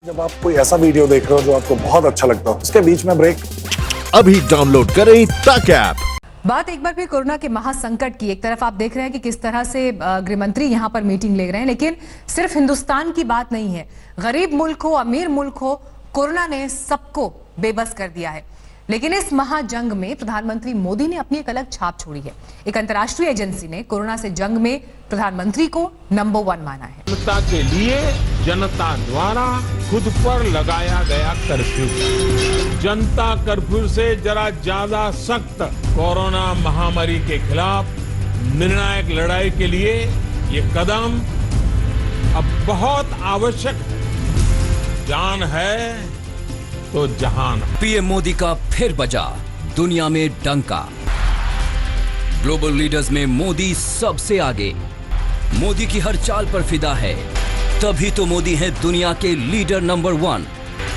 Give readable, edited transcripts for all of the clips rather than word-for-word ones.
जब आप कोई ऐसा वीडियो देख रहे हो जो आपको बहुत अच्छा लगता हो, उसके बीच में ब्रेक। अभी डाउनलोड करें तक ऐप। बात एक बार फिर कोरोना के महासंकट की। एक तरफ आप देख रहे हैं कि किस तरह से गृह मंत्री यहां पर मीटिंग ले रहे हैं, लेकिन सिर्फ हिंदुस्तान की बात नहीं है। गरीब मुल्क हो, अमीर मुल्क हो, कोरोना ने सबको बेबस कर दिया है। लेकिन इस महाजंग में प्रधानमंत्री मोदी ने अपनी एक अलग छाप छोड़ी है। एक अंतर्राष्ट्रीय एजेंसी ने कोरोना से जंग में प्रधानमंत्री को नंबर 1 माना है। जनता के लिए जनता द्वारा खुद पर लगाया गया कर्फ्यू, जनता कर्फ्यू से जरा ज्यादा सख्त कोरोना महामारी के खिलाफ निर्णायक लड़ाई के लिए ये कदम अब बहुत आवश्यक है। जान है तो जहान। पीएम मोदी का फिर बजा दुनिया में डंका। ग्लोबल लीडर्स में मोदी सबसे आगे। मोदी की हर चाल पर फिदा है, तभी तो मोदी है दुनिया के लीडर नंबर 1।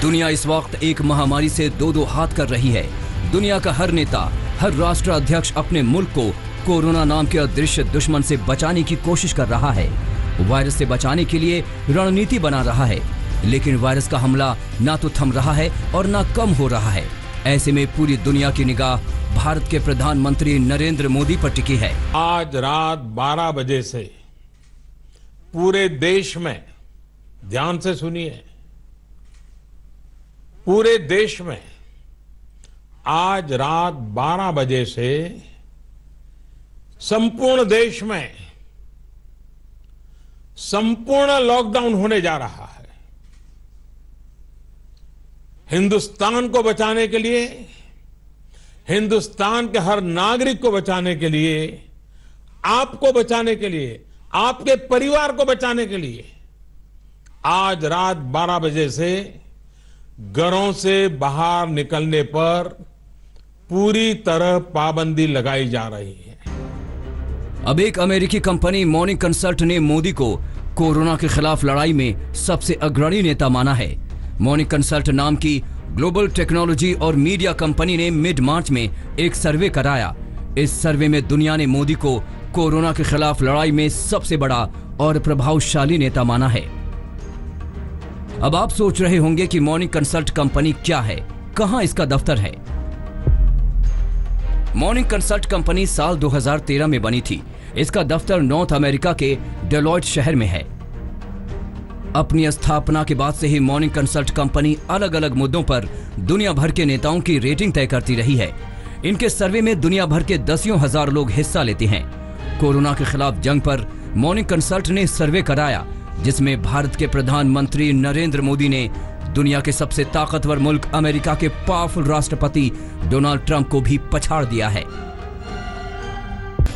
दुनिया इस वक्त एक महामारी से दो हाथ कर रही है। दुनिया का हर नेता, हर राष्ट्र अध्यक्ष अपने मुल्क को कोरोना नाम के अदृश्य दुश्मन से बचाने की कोशिश कर रहा है। वायरस से बचाने के लिए रणनीति बना रहा है, लेकिन वायरस का हमला ना तो थम रहा है और ना कम हो रहा है। ऐसे में पूरी दुनिया की निगाह भारत के प्रधानमंत्री नरेंद्र मोदी पर टिकी है। आज रात 12 बजे से पूरे देश में, ध्यान से सुनिए, पूरे देश में आज रात 12 बजे से संपूर्ण देश में संपूर्ण लॉकडाउन होने जा रहा है। हिंदुस्तान को बचाने के लिए, हिंदुस्तान के हर नागरिक को बचाने के लिए, आपको बचाने के लिए, आपके परिवार को बचाने के लिए आज रात 12 बजे से घरों से बाहर निकलने पर पूरी तरह पाबंदी लगाई जा रही है। अब एक अमेरिकी कंपनी मॉर्निंग कंसल्ट ने मोदी को कोरोना के खिलाफ लड़ाई में सबसे अग्रणी नेता माना है। मॉर्निंग कंसल्ट नाम की ग्लोबल टेक्नोलॉजी और मीडिया कंपनी ने मिड मार्च में एक सर्वे कराया। इस सर्वे में दुनिया ने मोदी को कोरोना के खिलाफ लड़ाई में सबसे बड़ा और प्रभावशाली नेता माना है। अब आप सोच रहे होंगे कि मॉर्निंग कंसल्ट कंपनी क्या है, कहां इसका दफ्तर है। मॉर्निंग कंसल्ट कंपनी साल 2013 में बनी थी। इसका दफ्तर नॉर्थ अमेरिका के डेलॉयट शहर में है। अपनी स्थापना के बाद से ही मॉर्निंग कंसल्ट कंपनी अलग अलग मुद्दों पर दुनिया भर के नेताओं की रेटिंग तय करती रही है। इनके सर्वे में दुनिया भर के दसियों हजार लोग हिस्सा लेते हैं। कोरोना के खिलाफ जंग पर मॉर्निंग कंसल्ट ने सर्वे कराया, जिसमें भारत के प्रधानमंत्री नरेंद्र मोदी ने दुनिया के सबसे ताकतवर मुल्क अमेरिका के पावरफुल राष्ट्रपति डोनाल्ड ट्रंप को भी पछाड़ दिया है।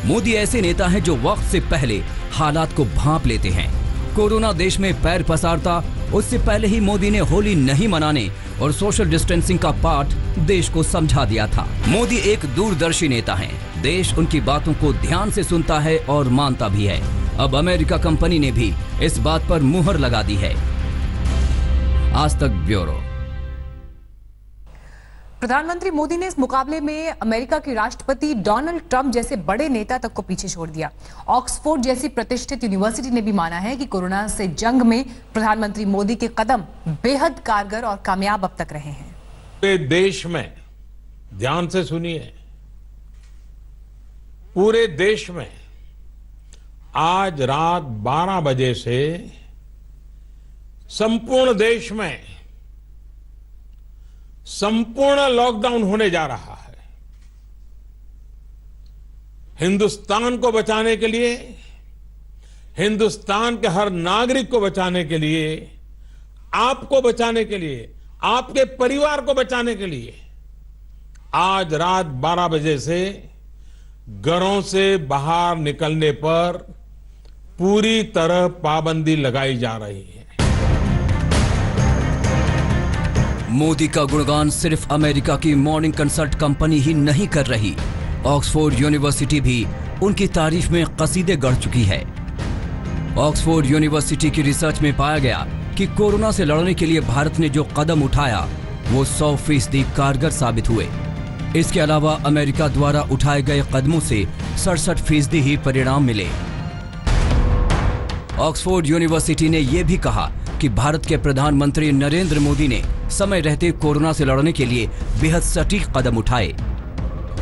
मोदी ऐसे नेता हैं जो वक्त से पहले हालात को भांप लेते हैं। कोरोना देश में पैर पसारता उससे पहले ही मोदी ने होली नहीं मनाने और सोशल डिस्टेंसिंग का पाठ देश को समझा दिया था। मोदी एक दूरदर्शी नेता हैं। देश उनकी बातों को ध्यान से सुनता है और मानता भी है। अब अमेरिका कंपनी ने भी इस बात पर मुहर लगा दी है। आज तक ब्यूरो। प्रधानमंत्री मोदी ने इस मुकाबले में अमेरिका के राष्ट्रपति डोनाल्ड ट्रंप जैसे बड़े नेता तक को पीछे छोड़ दिया। ऑक्सफोर्ड जैसी प्रतिष्ठित यूनिवर्सिटी ने भी माना है कि कोरोना से जंग में प्रधानमंत्री मोदी के कदम बेहद कारगर और कामयाब अब तक रहे हैं। पूरे देश में, ध्यान से सुनिए, पूरे देश में आज रात 12 बजे से संपूर्ण देश में संपूर्ण लॉकडाउन होने जा रहा है। हिंदुस्तान को बचाने के लिए, हिंदुस्तान के हर नागरिक को बचाने के लिए, आपको बचाने के लिए, आपके परिवार को बचाने के लिए आज रात 12 बजे से घरों से बाहर निकलने पर पूरी तरह पाबंदी लगाई जा रही है। मोदी का गुणगान सिर्फ अमेरिका की मॉर्निंग कंसल्ट कंपनी ही नहीं कर रही, ऑक्सफोर्ड यूनिवर्सिटी भी उनकी तारीफ में कसीदे गढ़ चुकी है। ऑक्सफोर्ड यूनिवर्सिटी की रिसर्च में पाया गया कि कोरोना से लड़ने के लिए भारत ने जो कदम उठाया वो 100% कारगर साबित हुए। इसके अलावा अमेरिका द्वारा उठाए गए कदमों से 67% ही परिणाम मिले। ऑक्सफोर्ड यूनिवर्सिटी ने यह भी कहा कि भारत के प्रधानमंत्री नरेंद्र मोदी ने समय रहते कोरोना से लड़ने के लिए बेहद सटीक कदम उठाए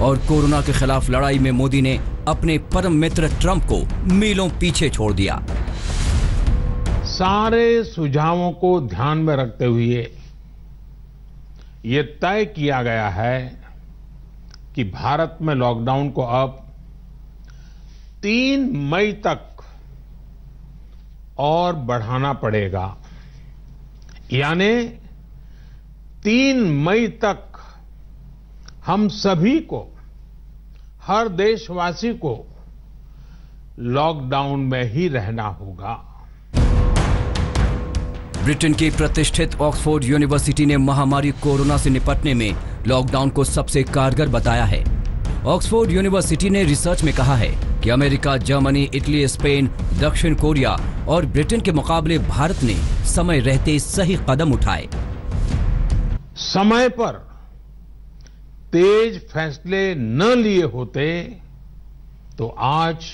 और कोरोना के खिलाफ लड़ाई में मोदी ने अपने परम मित्र ट्रंप को मीलों पीछे छोड़ दिया। सारे सुझावों को ध्यान में रखते हुए ये तय किया गया है कि भारत में लॉकडाउन को अब 3 मई तक और बढ़ाना पड़ेगा, यानी 3 मई तक हम सभी को, हर देशवासी को लॉकडाउन में ही रहना होगा। ब्रिटेन की प्रतिष्ठित ऑक्सफोर्ड यूनिवर्सिटी ने महामारी कोरोना से निपटने में लॉकडाउन को सबसे कारगर बताया है। ऑक्सफोर्ड यूनिवर्सिटी ने रिसर्च में कहा है कि अमेरिका, जर्मनी, इटली, स्पेन, दक्षिण कोरिया और ब्रिटेन के मुकाबले भारत ने समय रहते सही कदम उठाए। समय पर तेज फैसले न लिए होते तो आज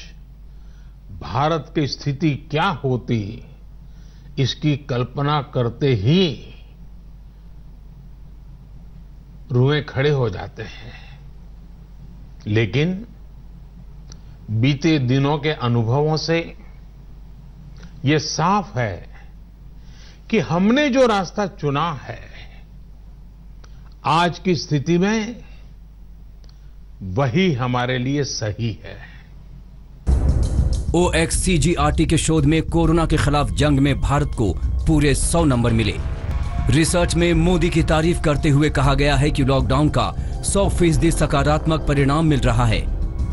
भारत की स्थिति क्या होती, इसकी कल्पना करते ही रुएं खड़े हो जाते हैं। लेकिन बीते दिनों के अनुभवों से ये साफ है कि हमने जो रास्ता चुना है आज की स्थिति में वही हमारे लिए सही है। OXCGRT के शोध में कोरोना के खिलाफ जंग में भारत को पूरे 100 नंबर मिले। रिसर्च में मोदी की तारीफ करते हुए कहा गया है कि लॉकडाउन का 100% सकारात्मक परिणाम मिल रहा है।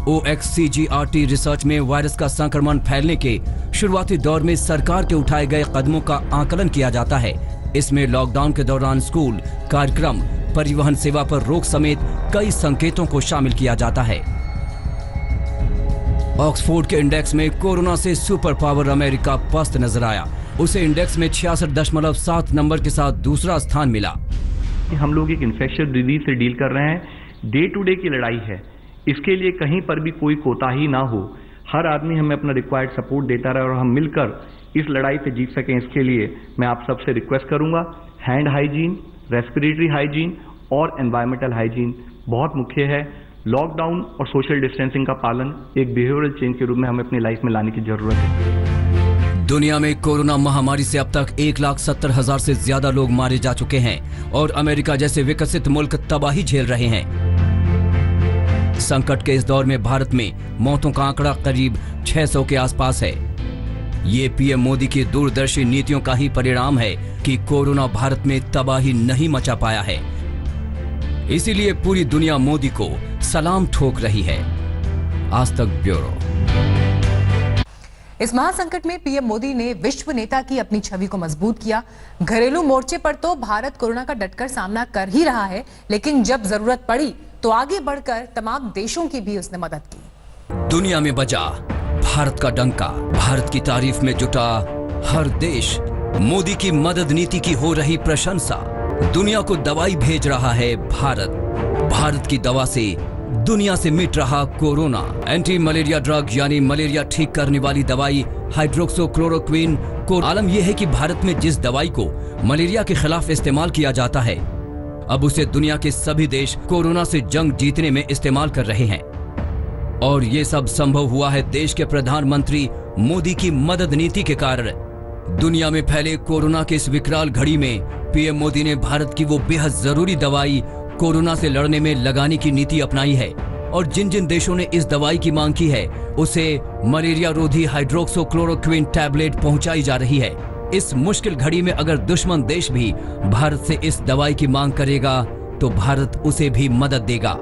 OXCGRT रिसर्च में वायरस का संक्रमण फैलने के शुरुआती दौर में सरकार के उठाए गए कदमों का आकलन किया जाता है। इसमें लॉकडाउन के दौरान स्कूल, कार्यक्रम, परिवहन सेवा पर रोक समेत कई संकेतों को शामिल किया जाता है। ऑक्सफोर्ड के इंडेक्स में कोरोना से सुपर पावर अमेरिका पस्त नजर आया। उसे इंडेक्स में 66.7 नंबर के साथ दूसरा स्थान मिला। हम लोग एक इन्फेक्शियस डिजीज से डील कर रहे हैं। डे टू डे की लड़ाई है, इसके लिए कहीं पर भी कोई कोताही ना हो। हर आदमी हमें अपना रिक्वायर्ड सपोर्ट देता रहे और हम मिलकर इस लड़ाई पे जीत सकें। इसके लिए मैं आप सबसे रिक्वेस्ट करूंगा, हैंड हाइजीन, रेस्पिरेटरी हाइजीन और एनवायरमेंटल हाइजीन बहुत मुख्य है। लॉकडाउन और सोशल डिस्टेंसिंग का पालन एक बिहेवियरल चेंज के रूप में हमें अपनी लाइफ में लाने की जरूरत है। दुनिया में कोरोना महामारी से अब तक 1,70,000 से ज्यादा लोग मारे जा चुके हैं और अमेरिका जैसे विकसित मुल्क तबाही झेल रहे हैं। संकट के इस दौर में भारत में मौतों का आंकड़ा करीब 600 के आसपास है। ये पीएम मोदी की दूरदर्शी नीतियों का ही परिणाम है कि कोरोना भारत में तबाही नहीं मचा पाया है। इसीलिए पूरी दुनिया मोदी को सलाम ठोक रही है। आज तक ब्यूरो। इस महासंकट में पीएम मोदी ने विश्व नेता की अपनी छवि को मजबूत किया। घरेलू मोर्चे पर तो भारत कोरोना का डटकर सामना कर ही रहा है, लेकिन जब जरूरत पड़ी तो आगे बढ़कर तमाम देशों की भी उसने मदद की। दुनिया में बजा भारत का डंका, भारत की तारीफ में जुटा हर देश। मोदी की मदद नीति की हो रही प्रशंसा। दुनिया को दवाई भेज रहा है भारत। भारत की दवा से दुनिया से मिट रहा कोरोना। एंटी मलेरिया ड्रग यानी मलेरिया ठीक करने वाली दवाई हाइड्रोक्सीक्लोरोक्विन को आलम यह है कि भारत में जिस दवाई को मलेरिया के खिलाफ इस्तेमाल किया जाता है, अब उसे दुनिया के सभी देश कोरोना से जंग जीतने में इस्तेमाल कर रहे हैं। और ये सब संभव हुआ है देश के प्रधानमंत्री मोदी की मदद नीति के कारण। दुनिया में फैले कोरोना के इस विकराल घड़ी में पीएम मोदी ने भारत की वो बेहद जरूरी दवाई कोरोना से लड़ने में लगाने की नीति अपनाई है। और जिन जिन देशों ने इस दवाई की मांग की है उसे मलेरिया रोधी हाइड्रोक्सीक्लोरोक्विन टैबलेट पहुंचाई जा रही है। इस मुश्किल घड़ी में अगर दुश्मन देश भी भारत से इस दवाई की मांग करेगा तो भारत उसे भी मदद देगा।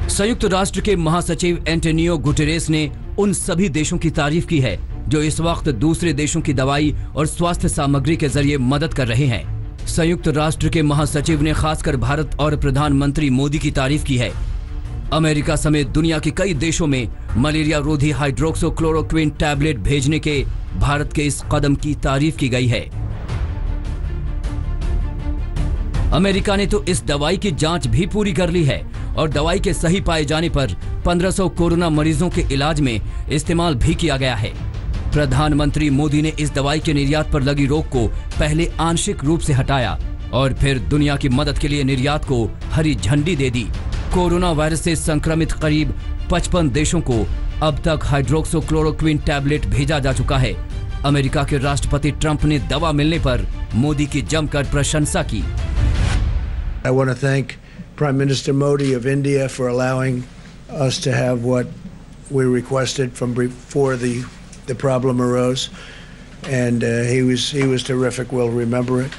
संयुक्त राष्ट्र के महासचिव एंटोनियो गुटेरेस ने उन सभी देशों की तारीफ की है जो इस वक्त दूसरे देशों की दवाई और स्वास्थ्य सामग्री के जरिए मदद कर रहे हैं। संयुक्त राष्ट्र के महासचिव ने खासकर भारत और प्रधानमंत्री मोदी की तारीफ की है। अमेरिका समेत दुनिया के कई देशों में मलेरिया रोधी हाइड्रोक्सीक्लोरोक्विन टैबलेट भेजने के भारत के इस कदम की तारीफ की गई है। अमेरिका ने तो इस दवाई की जांच भी पूरी कर ली है और दवाई के सही पाए जाने पर 1500 कोरोना मरीजों के इलाज में इस्तेमाल भी किया गया है। प्रधानमंत्री मोदी ने इस दवाई के निर्यात पर लगी रोक को पहले आंशिक रूप से हटाया और फिर दुनिया की मदद के लिए निर्यात को हरी झंडी दे दी। कोरोना वायरस से संक्रमित करीब 55 देशों को अब तक हाइड्रोक्सीक्लोरोक्विन टैबलेट भेजा जा चुका है। अमेरिका के राष्ट्रपति ट्रंप ने दवा मिलने पर मोदी की जमकर प्रशंसा की। I want to thank Prime Minister Modi of India for allowing us to have what we requested from before the problem arose, and he was terrific. We'll remember it.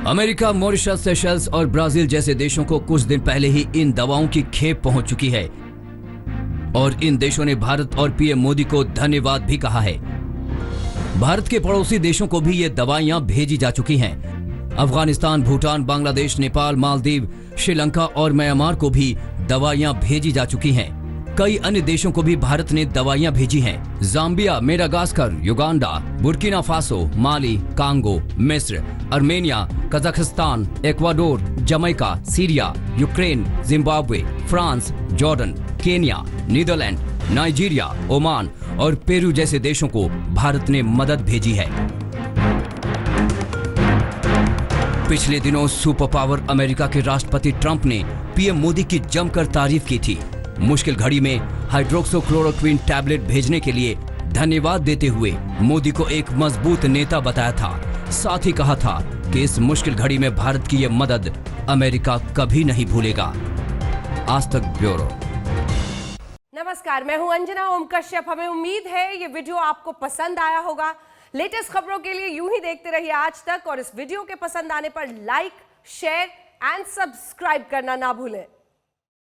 America, Mauritius, Seychelles और Brazil जैसे देशों को कुछ दिन पहले ही इन दवाओं की खेप पहुंच चुकी है और इन देशों ने भारत और पीएम मोदी को धन्यवाद भी कहा है। भारत के पड़ोसी देशों को भी ये दवाइयां भेजी जा चुकी हैं। अफगानिस्तान, भूटान, बांग्लादेश, नेपाल, मालदीव, श्रीलंका और म्यांमार को भी दवाइयां भेजी जा चुकी हैं। कई अन्य देशों को भी भारत ने दवाइयां भेजी हैं। Zambia, Madagascar, Uganda, Burkina Faso, Mali, Congo, मिस्र, Armenia, Kazakhstan, Ecuador, Jamaica, Syria, Ukraine, Zimbabwe, France, Jordan, Kenya, Netherland, Nigeria, Oman और पेरू जैसे देशों को भारत ने मदद भेजी है। पिछले दिनों सुपर पावर अमेरिका के राष्ट्रपति ट्रंप ने पीएम मोदी की जमकर तारीफ की थी। मुश्किल घड़ी में हाइड्रोक्सीक्लोरोक्विन टैबलेट भेजने के लिए धन्यवाद देते हुए मोदी को एक मजबूत नेता बताया था। साथ ही कहा था कि इस मुश्किल घड़ी में भारत की यह मदद अमेरिका कभी नहीं भूलेगा। आज तक ब्यूरो। नमस्कार, मैं हूं अंजना ओम कश्यप। हमें उम्मीद है ये वीडियो आपको पसंद आया होगा। लेटेस्ट खबरों के लिए यूं ही देखते रहिए आज तक और इस वीडियो के पसंद आने पर लाइक, शेयर एंड सब्सक्राइब करना ना भूलें।